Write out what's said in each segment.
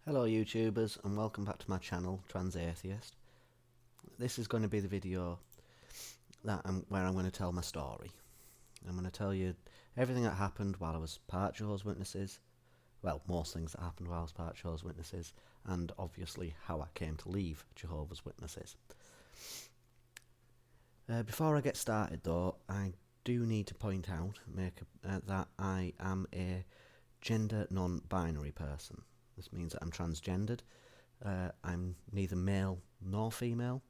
Hello YouTubers and welcome back to my channel, Trans-Atheist. This is going to be the video where I'm going to tell my story. I'm going to tell you everything that happened while I was part Jehovah's Witnesses, well, most things that happened while I was part Jehovah's Witnesses, and obviously how I came to leave Jehovah's Witnesses. Before I get started though, I do need to point out that I am a gender non-binary person. This means that I'm transgendered. I'm neither male nor female.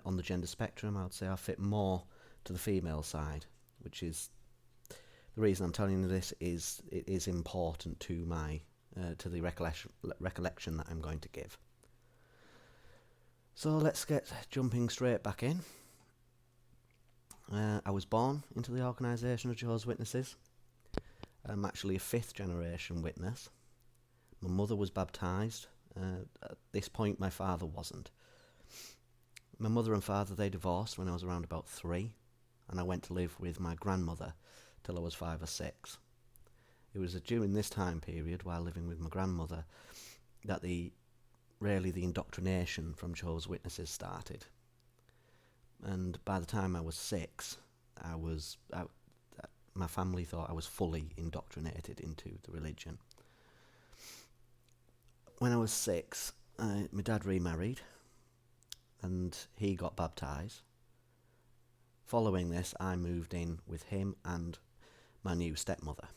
On the gender spectrum, I would say I fit more to the female side, which is the reason I'm telling you this. Is it is important to my to the recollection that I'm going to give. So let's get jumping straight back in. I was born into the organisation of Jehovah's Witnesses. I'm actually a 5th generation witness. My mother was baptised. At this point my father wasn't. My mother and father, they divorced when I was around about 3, and I went to live with my grandmother till I was 5 or 6. It was during this time period, while living with my grandmother, that the indoctrination from Jehovah's Witnesses started. And by the time I was 6, my family thought I was fully indoctrinated into the religion. When I was 6, my dad remarried and he got baptised. Following this, I moved in with him and my new stepmother.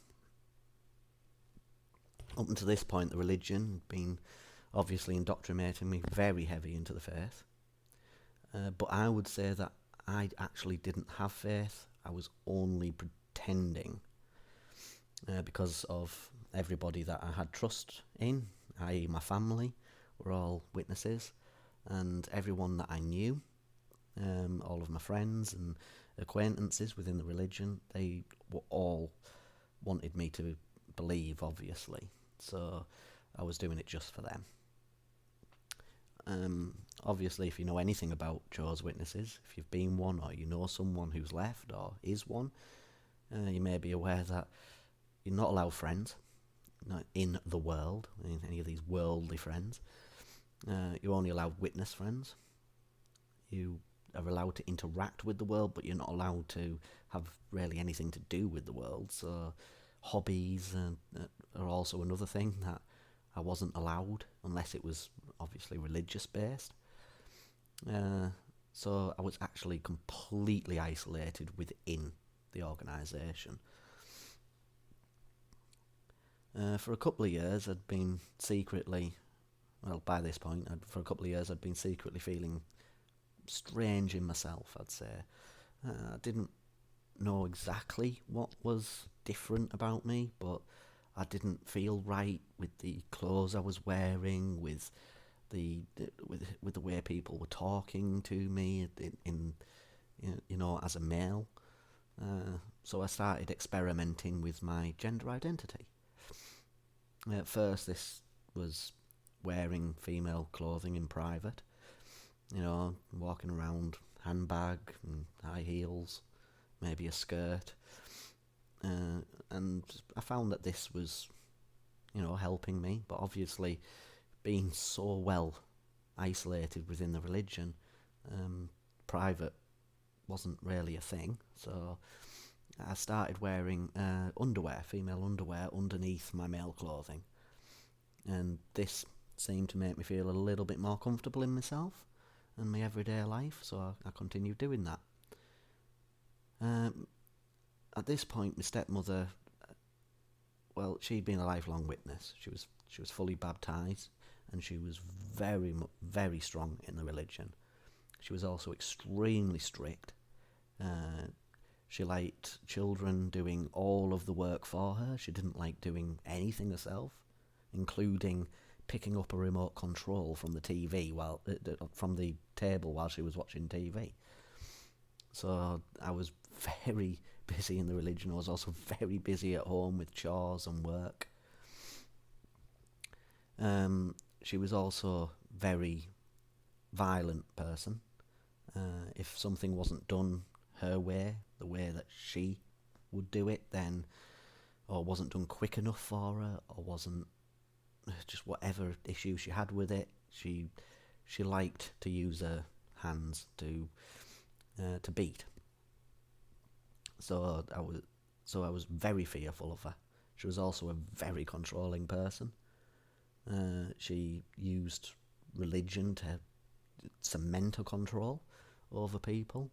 Up until this point, the religion had been obviously indoctrinating me very heavy into the faith. But I would say that I actually didn't have faith. I was only pretending because of everybody that I had trust in, i.e. my family, were all witnesses, and everyone that I knew, all of my friends and acquaintances within the religion, they were all wanted me to believe, obviously, so I was doing it just for them. Obviously, if you know anything about Jehovah's Witnesses, if you've been one or you know someone who's left or is one, you may be aware that you're not allowed friends in the world, in any of these worldly friends. You're only allowed witness friends. You are allowed to interact with the world, but you're not allowed to have really anything to do with the world. So hobbies are also another thing that I wasn't allowed unless it was obviously religious based. So I was actually completely isolated within the organisation. For a couple of years I'd been secretly, well by this point, for a couple of years I'd been secretly feeling strange in myself, I'd say. I didn't know exactly what was different about me, but I didn't feel right with the clothes I was wearing, with the way people were talking to me in as a male. So I started experimenting with my gender identity. At first this was wearing female clothing in private, walking around handbag and high heels, maybe a skirt, and I found that this was helping me. But obviously being so well isolated within the religion, private wasn't really a thing, so I started wearing underwear, female underwear, underneath my male clothing, and this seemed to make me feel a little bit more comfortable in myself and my everyday life, so I continued doing that. At this point, my stepmother, well, she'd been a lifelong witness. She was fully baptised, and she was very strong in the religion. She was also extremely strict. She liked children doing all of the work for her. She didn't like doing anything herself, including picking up a remote control from the TV from the table while she was watching TV. So I was very busy in the religion. I was also very busy at home with chores and work. She was also very violent person. If something wasn't done her way, the way that she would do it, then, or wasn't done quick enough for her, or wasn't just whatever issue she had with it, she liked to use her hands to beat. So I was very fearful of her. She was also a very controlling person. She used religion to cement her control over people.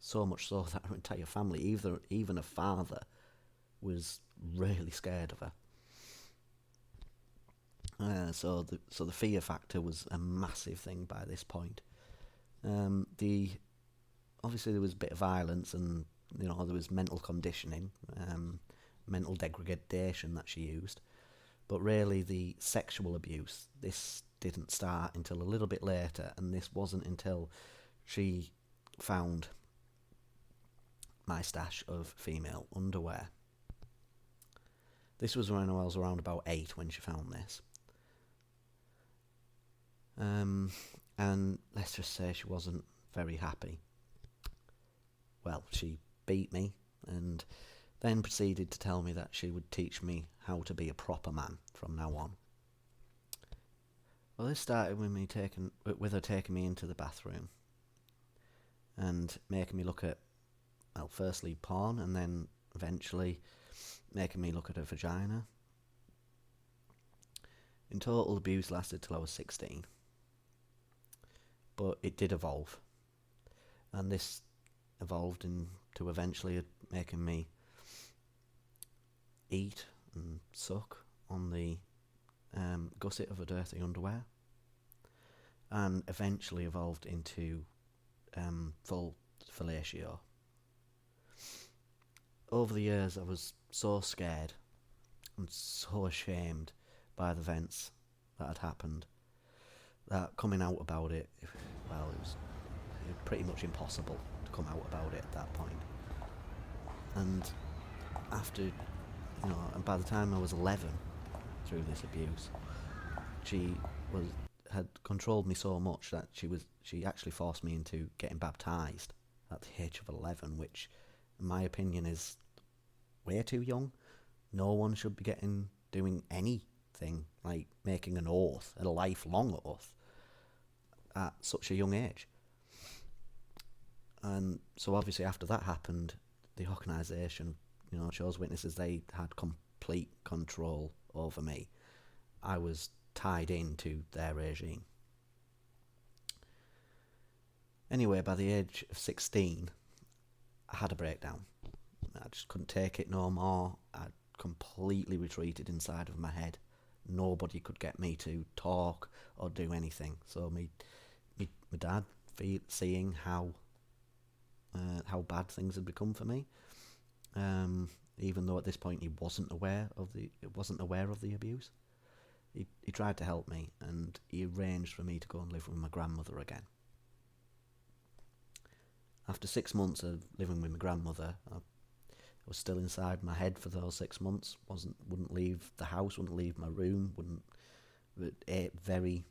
So much so that her entire family, even her father, was really scared of her. So the fear factor was a massive thing by this point. Obviously there was a bit of violence, and there was mental conditioning, mental degradation that she used. But really the sexual abuse, this didn't start until a little bit later, and this wasn't until she found my stash of female underwear. This was when I was around about 8 when she found this. And let's just say she wasn't very happy. Well, she beat me and then proceeded to tell me that she would teach me how to be a proper man from now on. Well, this started with her taking me into the bathroom and making me look at, well, firstly porn, and then eventually making me look at her vagina. In total, abuse lasted till I was 16. But it did evolve. And this evolved into eventually making me eat and suck on the gusset of her dirty underwear. And eventually evolved into full fellatio. Over the years, I was so scared and so ashamed by the events that had happened that coming out about it, well, it was pretty much impossible to come out about it at that point. And after, and by the time I was 11, through this abuse, she had controlled me so much that she actually forced me into getting baptised at the age of 11, which, in my opinion, is way too young. No one should be doing anything like making an oath, a lifelong oath, at such a young age. And so obviously after that happened, the organisation, Jehovah's Witnesses, they had complete control over me. I was tied into their regime. Anyway, by the age of 16, I had a breakdown. I just couldn't take it no more. I completely retreated inside of my head. Nobody could get me to talk or do anything. So my dad, seeing how bad things had become for me, even though at this point he wasn't aware of the abuse, he tried to help me, and he arranged for me to go and live with my grandmother again. After 6 months of living with my grandmother, I was still inside my head for those 6 months. Wouldn't leave the house, wouldn't leave my room, ate very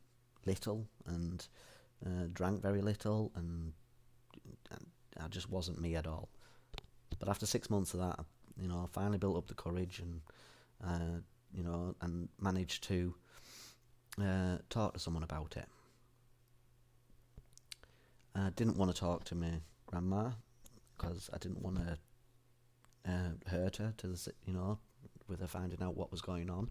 little, and drank very little, and I just wasn't me at all. But after 6 months of that, I finally built up the courage and and managed to talk to someone about it. I didn't want to talk to my grandma because I didn't want to hurt her with her finding out what was going on.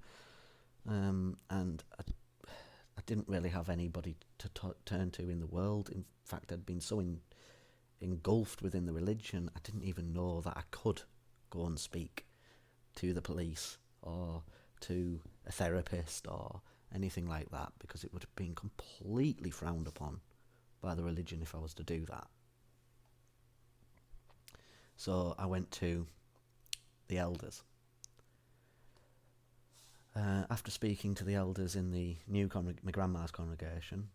And I didn't really have anybody to turn to in the world. In fact, I'd been so engulfed within the religion, I didn't even know that I could go and speak to the police or to a therapist or anything like that, because it would have been completely frowned upon by the religion if I was to do that. So I went to the elders. After speaking to the elders in the new my grandma's congregation,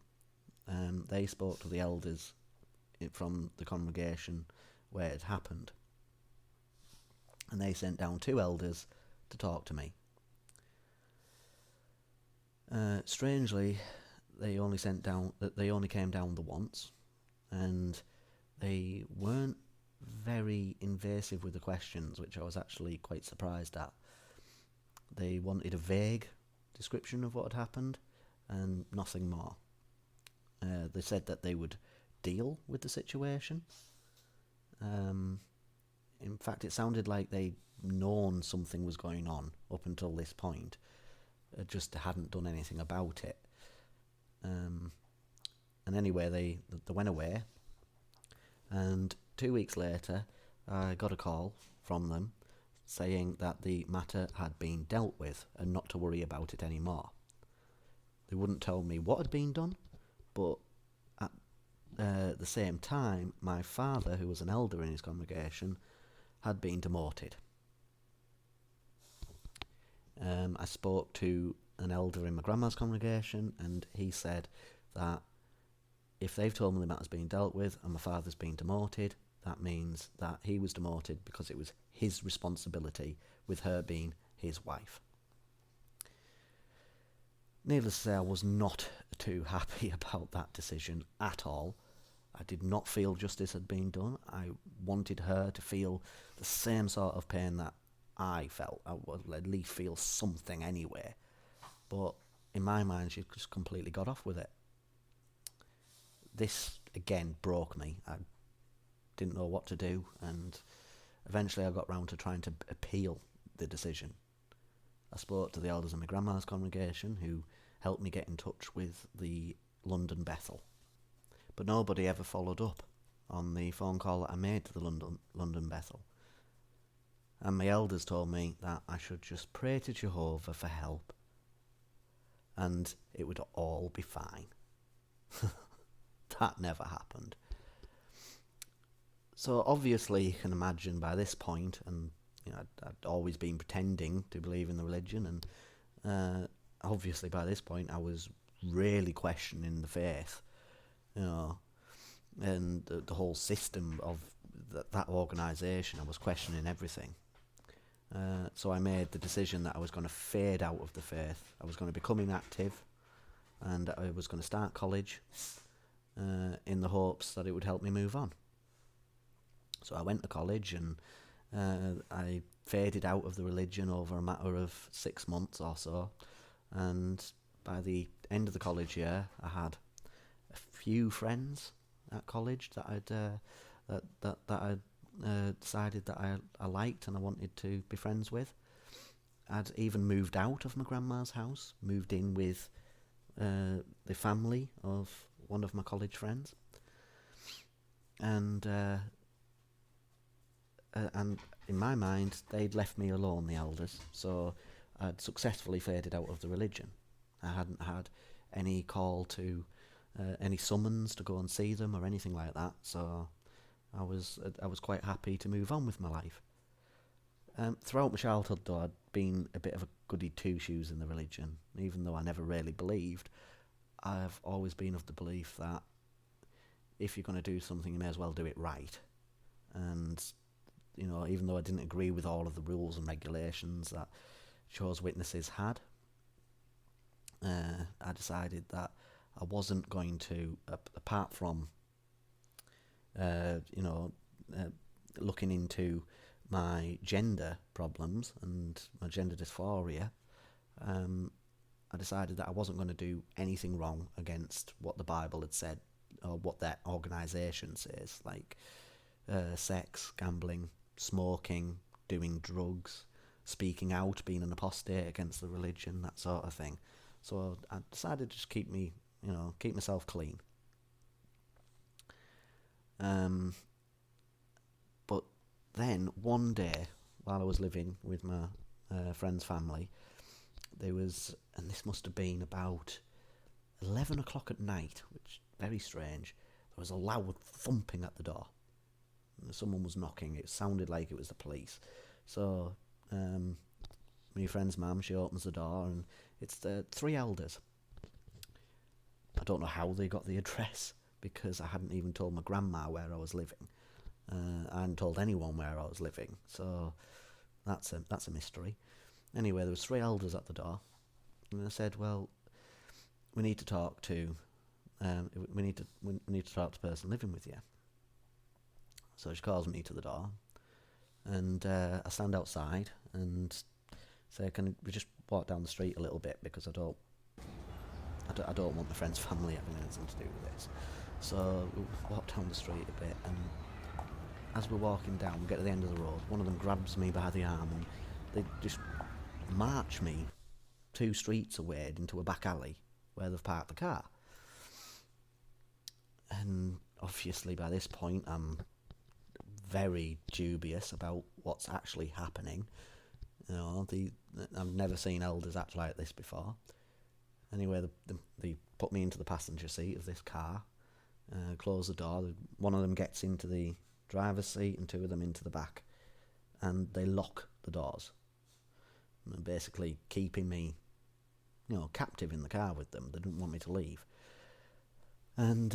they spoke to the elders from the congregation where it happened, and they sent down 2 elders to talk to me. Strangely, they only came down the once, and they weren't very invasive with the questions, which I was actually quite surprised at. They wanted a vague description of what had happened, and nothing more. They said that they would deal with the situation. In fact, it sounded like they'd known something was going on up until this point, just hadn't done anything about it. And anyway, they went away, and 2 weeks later, I got a call from them saying that the matter had been dealt with and not to worry about it anymore. They wouldn't tell me what had been done, but at the same time, my father, who was an elder in his congregation, had been demoted. I spoke to an elder in my grandma's congregation, and he said that if they've told me the matter's been dealt with and my father's been demoted, that means that he was demoted because it was his responsibility, with her being his wife. Needless to say, I was not too happy about that decision at all. I did not feel justice had been done. I wanted her to feel the same sort of pain that I felt. I would at least feel something anyway. But in my mind, she just completely got off with it. This, again, broke me. I didn't know what to do, and eventually I got round to trying to appeal the decision. I spoke to the elders in my grandma's congregation, who helped me get in touch with the London Bethel. But nobody ever followed up on the phone call that I made to the London Bethel. And my elders told me that I should just pray to Jehovah for help, and it would all be fine. That never happened. So obviously you can imagine by this point, and I'd always been pretending to believe in the religion, and obviously by this point I was really questioning the faith, and the whole system of that organisation. I was questioning everything. So I made the decision that I was going to fade out of the faith. I was going to become inactive, and I was going to start college in the hopes that it would help me move on. So I went to college, and I faded out of the religion over a matter of 6 months or so. And by the end of the college year, I had a few friends at college that I'd decided that I liked and I wanted to be friends with. I'd even moved out of my grandma's house, moved in with the family of one of my college friends, and in my mind, they'd left me alone, the elders, so I'd successfully faded out of the religion. I hadn't had any call to, any summons to go and see them or anything like that, so I was quite happy to move on with my life. Throughout my childhood, though, I'd been a bit of a goody two-shoes in the religion. Even though I never really believed, I've always been of the belief that if you're going to do something, you may as well do it right. And even though I didn't agree with all of the rules and regulations that Jehovah's Witnesses had, I decided that I wasn't going to, apart from looking into my gender problems and my gender dysphoria, I decided that I wasn't going to do anything wrong against what the Bible had said, or what that organisation says, like sex, gambling, smoking, doing drugs, speaking out, being an apostate against the religion, that sort of thing. So I decided to just keep myself clean. But then one day, while I was living with my friend's family, there was, and this must have been about 11 o'clock at night, which very strange, there was a loud thumping at the door. Someone was knocking. It sounded like it was the police. So my friend's mum, she opens the door, and it's the three elders. I don't know how they got the address, because I hadn't even told my grandma where I was living. I hadn't told anyone where I was living, so that's a mystery. Anyway, there was three elders at the door, and I said, "Well, we need to talk to we need to talk to the person living with you." So she calls me to the door, and I stand outside and say, "Can we just walk down the street a little bit because I don't want my friend's family having anything to do with this. So we walk down the street a bit, and as we're walking down, we get to the end of the road, one of them grabs me by the arm and they just march me 2 streets away into a back alley where they've parked the car. And obviously by this point I'm very dubious about what's actually happening. You know, I've never seen elders act like this before. Anyway, they put me into the passenger seat of this car, close the door. One of them gets into the driver's seat and 2 of them into the back, and they lock the doors, and basically keeping me, you know, captive in the car with them. They didn't want me to leave. And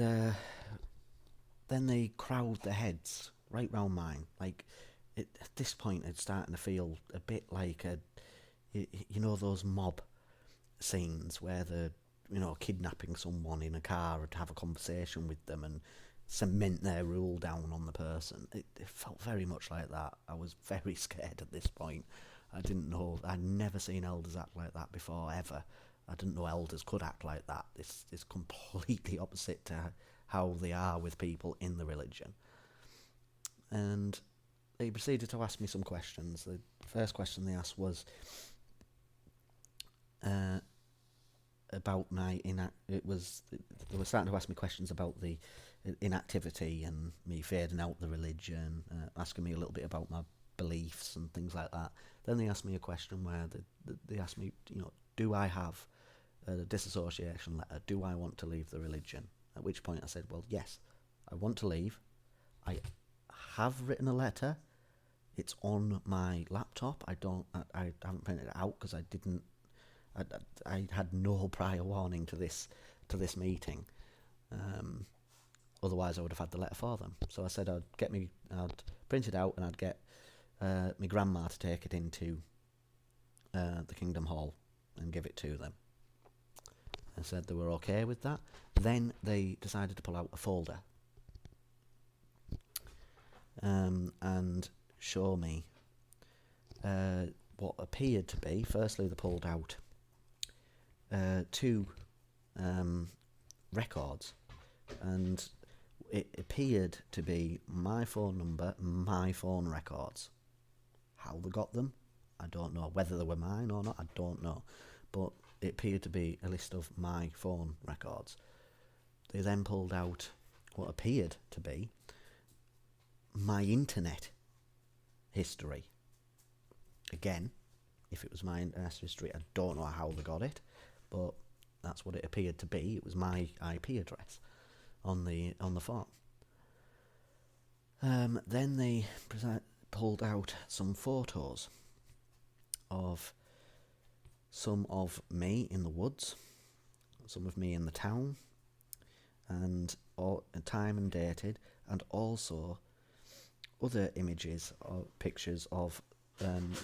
then they crowd their heads right round mine. Like, at this point, it's starting to feel a bit like you know, those mob scenes where they're, you know, kidnapping someone in a car to have a conversation with them and cement their rule down on the person. It felt very much like that. I was very scared at this point. I didn't know. I'd never seen elders act like that before, ever. I didn't know elders could act like that. This is completely opposite to how they are with people in the religion. And they proceeded to ask me some questions. The first question they asked was about my they were starting to ask me questions about the inactivity and me fading out the religion, asking me a little bit about my beliefs and things like that. Then they asked me a question where they asked me, you know, do I have a disassociation letter? Do I want to leave the religion? At which point I said, well, yes, I want to leave. I have written a letter. It's on my laptop. I haven't printed it out because I had no prior warning to this meeting. Otherwise I would have had the letter for them. So I said I'd print it out and I'd get my grandma to take it into the Kingdom Hall and give it to them. I said they were okay with that. Then they decided to pull out a folder and show me what appeared to be, firstly they pulled out 2 records, and it appeared to be my phone number, my phone records. How they got them, I don't know. Whether they were mine or not, I don't know. But it appeared to be a list of my phone records. They then pulled out what appeared to be my internet history. Again, if it was my internet history, I don't know how they got it, but that's what it appeared to be. It was my IP address on the phone. Then they pulled out some photos of some of me in the woods, some of me in the town, and time and dated, and also other images or pictures of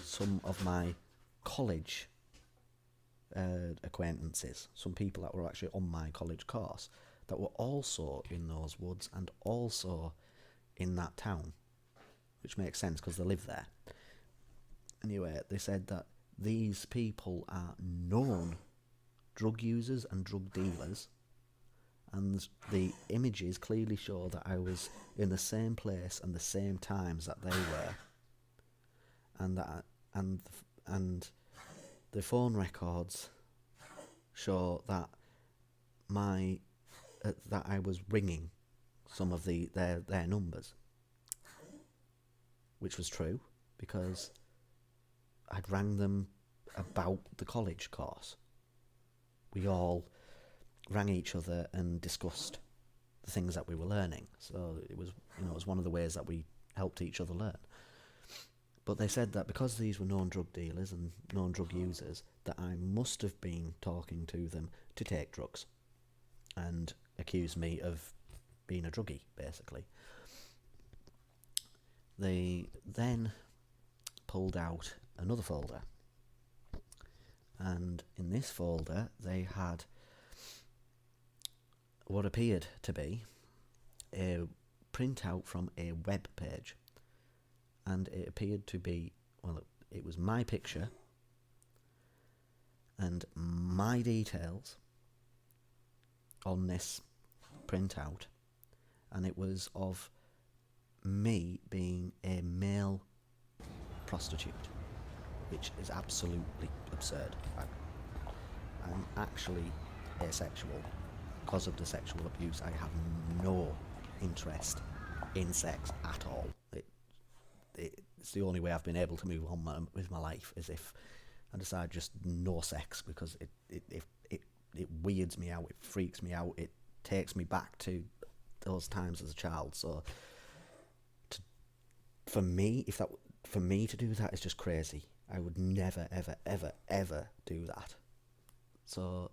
some of my college acquaintances, some people that were actually on my college course that were also in those woods and also in that town, which makes sense because they live there. Anyway, they said that these people are known drug users and drug dealers, and the images clearly show that I was in the same place and the same times that they were, and the phone records show that that I was ringing some of their numbers, which was true because I'd rang them about the college course. We all rang each other and discussed the things that we were learning. So it was one of the ways that we helped each other learn. But they said that because these were known drug dealers and known drug users, that I must have been talking to them to take drugs, and accused me of being a druggie, basically. They then pulled out another folder, and in this folder they had what appeared to be a printout from a web page, and it appeared to be, well, it was my picture And my details on this printout, and it was of me being a male prostitute, which is absolutely absurd. I'm actually asexual because of the sexual abuse. I have no interest in sex at all. It's the only way I've been able to move on with my life, is if I decide just no sex, because it weirds me out, it freaks me out, it takes me back to those times as a child. So for me to do that is just crazy. I would never, ever, ever, ever do that. So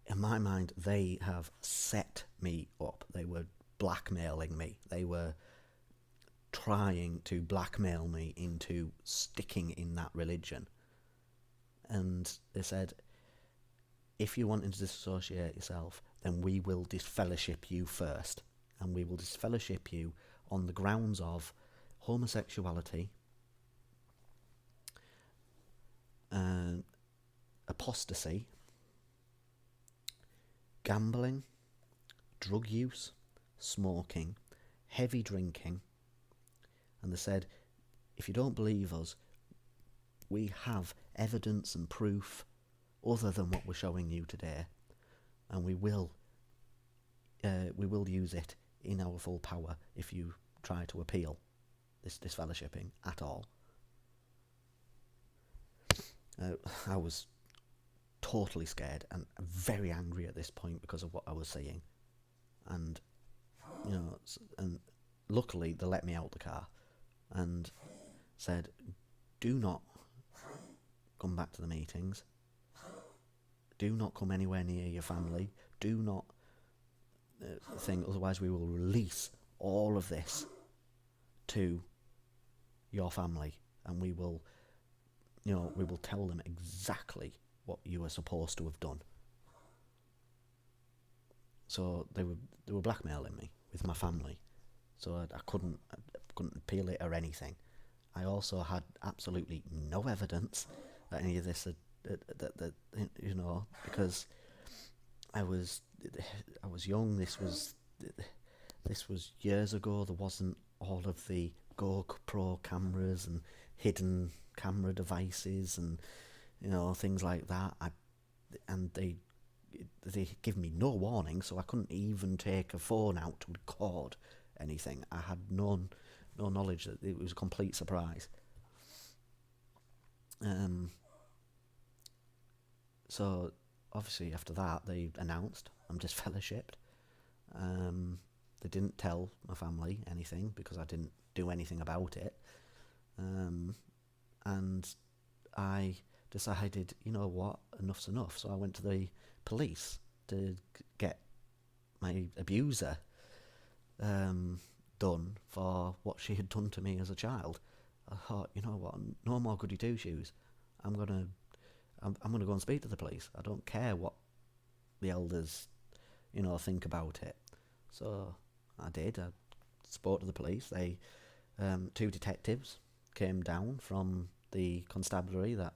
in my mind, they have set me up. They were blackmailing me. They were trying to blackmail me into sticking in that religion. And they said, if you want to disassociate yourself, then we will disfellowship you first. And we will disfellowship you on the grounds of homosexuality, apostasy, gambling, drug use, smoking, heavy drinking. And they said, if you don't believe us, we have evidence and proof other than what we're showing you today, and we will use it in our full power if you try to appeal this disfellowshipping at all. I was totally scared and very angry at this point because of what I was seeing, and and luckily they let me out the car and said, do not come back to the meetings, do not come anywhere near your family, do not think, otherwise we will release all of this to your family, and we will tell them exactly what you were supposed to have done. So they were blackmailing me with my family, so I couldn't appeal it or anything. I also had absolutely no evidence that any of this that because I was young. This was years ago. There wasn't all of the GoPro cameras and hidden camera devices and things like that. And they give me no warning, so I couldn't even take a phone out to record anything. I had no knowledge that it was a complete surprise. So obviously after that they announced I'm disfellowshipped. They didn't tell my family anything because I didn't do anything about it. And I decided, you know what, enough's enough. So I went to the police to get my abuser done for what she had done to me as a child. I thought, you know what, no more goody two shoes. I'm gonna go and speak to the police. I don't care what the elders, think about it. So I did. I spoke to the police. They, 2 detectives came down from the constabulary that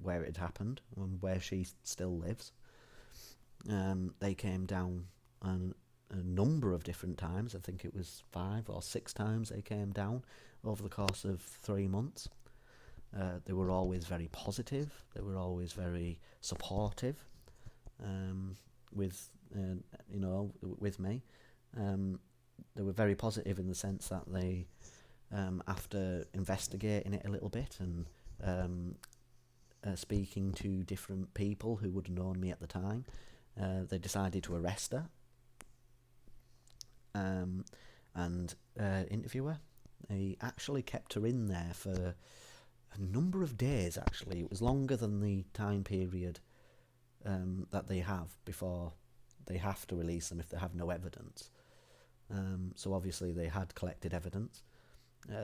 where it had happened and where she still lives. They came down a number of different times. I think it was 5 or 6 times they came down over the course of 3 months. They were always very positive. They were always very supportive with me. They were very positive in the sense that they, after investigating it a little bit and speaking to different people who would have known me at the time, they decided to arrest her and interview her. They actually kept her in there for a number of days. Actually, it was longer than the time period that they have before they have to release them if they have no evidence. So obviously they had collected evidence.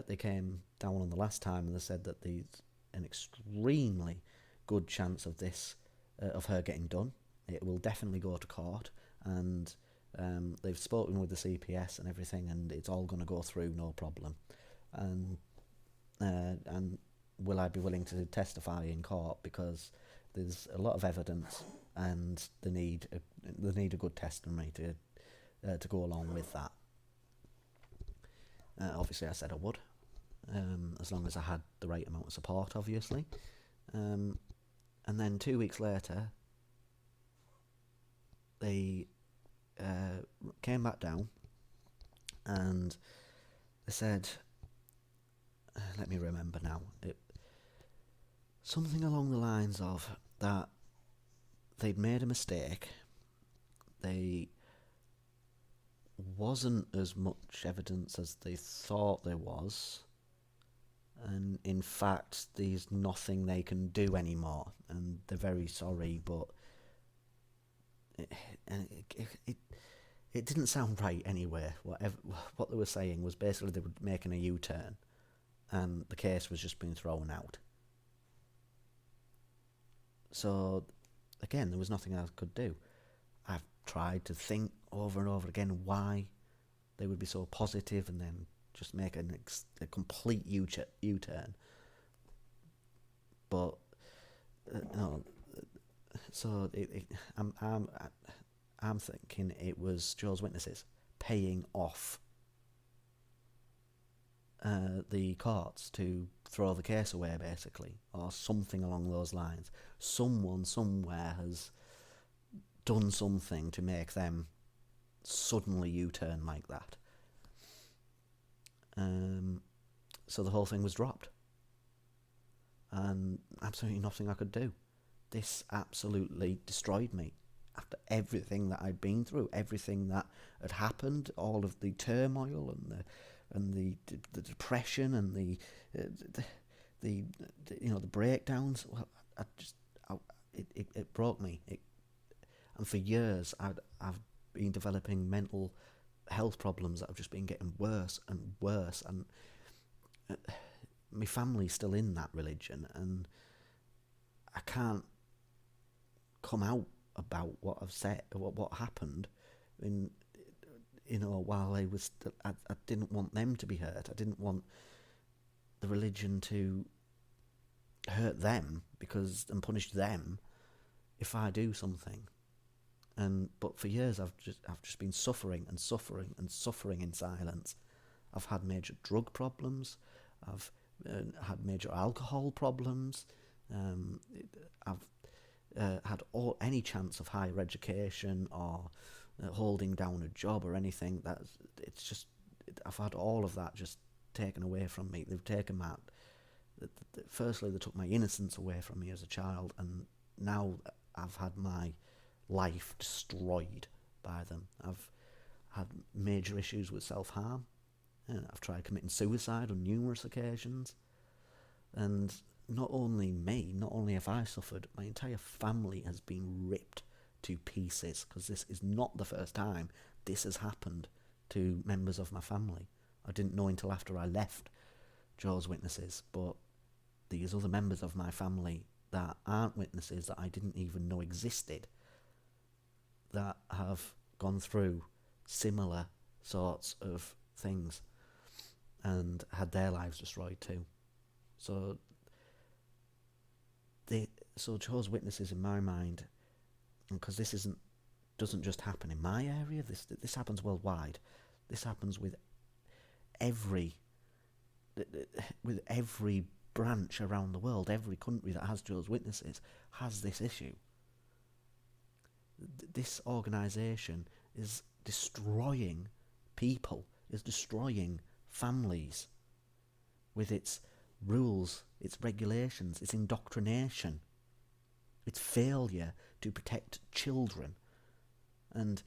They came down on the last time and they said that there's an extremely good chance of this, of her getting done. It will definitely go to court, and they've spoken with the CPS and everything, and it's all going to go through, no problem. And will I be willing to testify in court, because there's a lot of evidence and they need a good testimony to go along with that. Obviously, I said I would, as long as I had the right amount of support, obviously. And then 2 weeks later, they came back down and they said, let me remember now, something along the lines of that they'd made a mistake. They wasn't as much evidence as they thought there was, and in fact there's nothing they can do anymore, and they're very sorry, but it didn't sound right anyway. What they were saying was basically they were making a U-turn and the case was just being thrown out. So again, there was nothing I could do. I've tried to think over and over again why they would be so positive and then just make a complete U-turn. But no, so I'm thinking it was Jehovah's Witnesses paying off the courts to throw the case away, basically, or something along those lines. Someone somewhere has done something to make them suddenly U-turn like that. So the whole thing was dropped. And absolutely nothing I could do. This absolutely destroyed me. After everything that I'd been through, everything that had happened, all of the turmoil and the depression and the breakdowns. Well, it broke me. And for years, I've been developing mental health problems that have just been getting worse and worse. And my family's still in that religion, and I can't come out about what I've said, what happened. While I was, I didn't want them to be hurt. I didn't want the religion to hurt them and punish them if I do something. But for years I've just been suffering and suffering and suffering in silence. I've had major drug problems. I've had major alcohol problems. I've had any chance of higher education or holding down a job or anything. I've had all of that just taken away from me. They've taken that. Firstly, they took my innocence away from me as a child, and now I've had my life destroyed by them. I've had major issues with self-harm, and I've tried committing suicide on numerous occasions. And not only have I suffered, my entire family has been ripped to pieces, because this is not the first time this has happened to members of my family. I didn't know until after I left Jehovah's Witnesses, but these other members of my family that aren't witnesses, that I didn't even know existed, that have gone through similar sorts of things and had their lives destroyed too. So Jehovah's Witnesses, in my mind, because this doesn't just happen in my area, this happens worldwide. This happens with every branch around the world. Every country that has Jehovah's Witnesses has this issue. This organisation is destroying people, is destroying families with its rules, its regulations, its indoctrination, its failure to protect children, and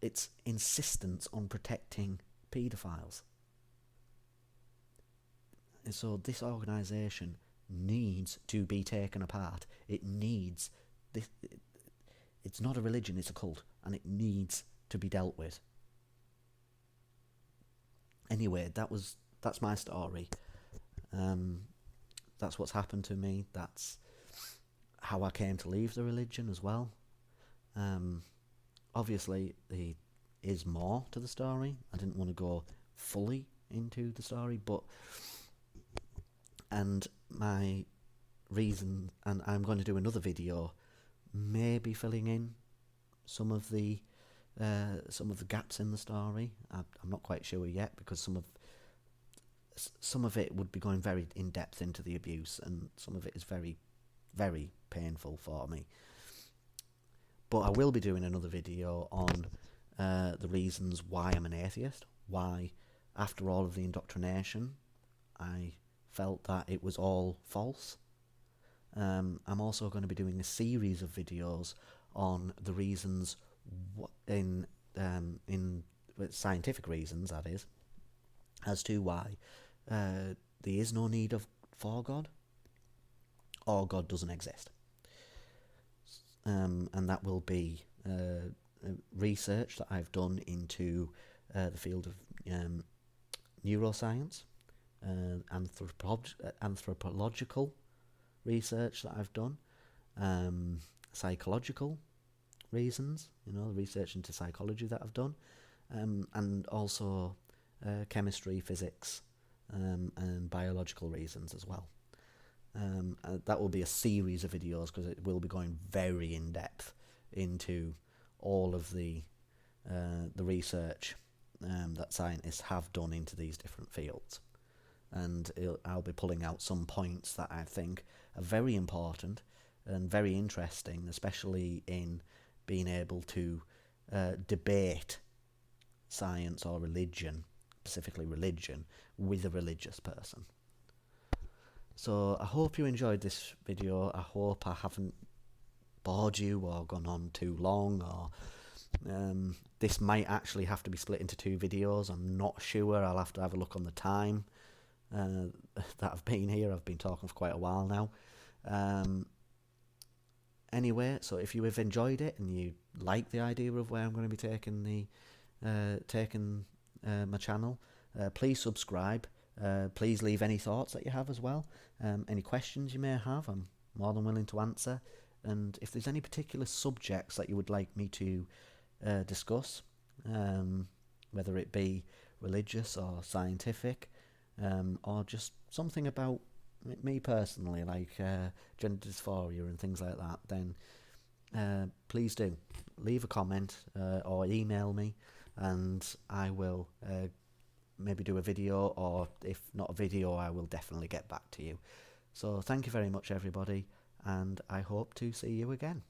its insistence on protecting paedophiles. And so this organisation needs to be taken apart. It needs this. It's not a religion; it's a cult, and it needs to be dealt with. Anyway, that's my story. That's what's happened to me. That's how I came to leave the religion as well. Obviously, there is more to the story. I didn't want to go fully into the story, but And my reason, and I'm going to do another video, maybe filling in some of the gaps in the story. I'm not quite sure yet, because some of it would be going very in depth into the abuse, and some of it is very, very painful for me. But I will be doing another video on the reasons why I'm an atheist, why after all of the indoctrination I felt that it was all false. I'm also going to be doing a series of videos on the reasons in scientific reasons, that is, as to why there is no need for God, or God doesn't exist. And that will be research that I've done into the field of neuroscience, anthropological research that I've done, psychological reasons, research into psychology that I've done, and also chemistry, physics, and biological reasons as well. That will be a series of videos, because it will be going very in depth into all of the research that scientists have done into these different fields, and I'll be pulling out some points that I think are very important and very interesting, especially in being able to debate science or religion, specifically religion, with a religious person. So I hope you enjoyed this video. I hope I haven't bored you or gone on too long, or this might actually have to be split into 2 videos. I'm not sure. I'll have to have a look on the time that I've been here. I've been talking for quite a while now. Anyway, so if you have enjoyed it and you like the idea of where I'm going to be taking my channel, please subscribe. Please leave any thoughts that you have as well. Any questions you may have, I'm more than willing to answer. And if there's any particular subjects that you would like me to discuss, whether it be religious or scientific, or just something about me personally, like gender dysphoria and things like that, then please do leave a comment or email me, and I will maybe do a video, or if not a video, I will definitely get back to you. So thank you very much, everybody, and I hope to see you again.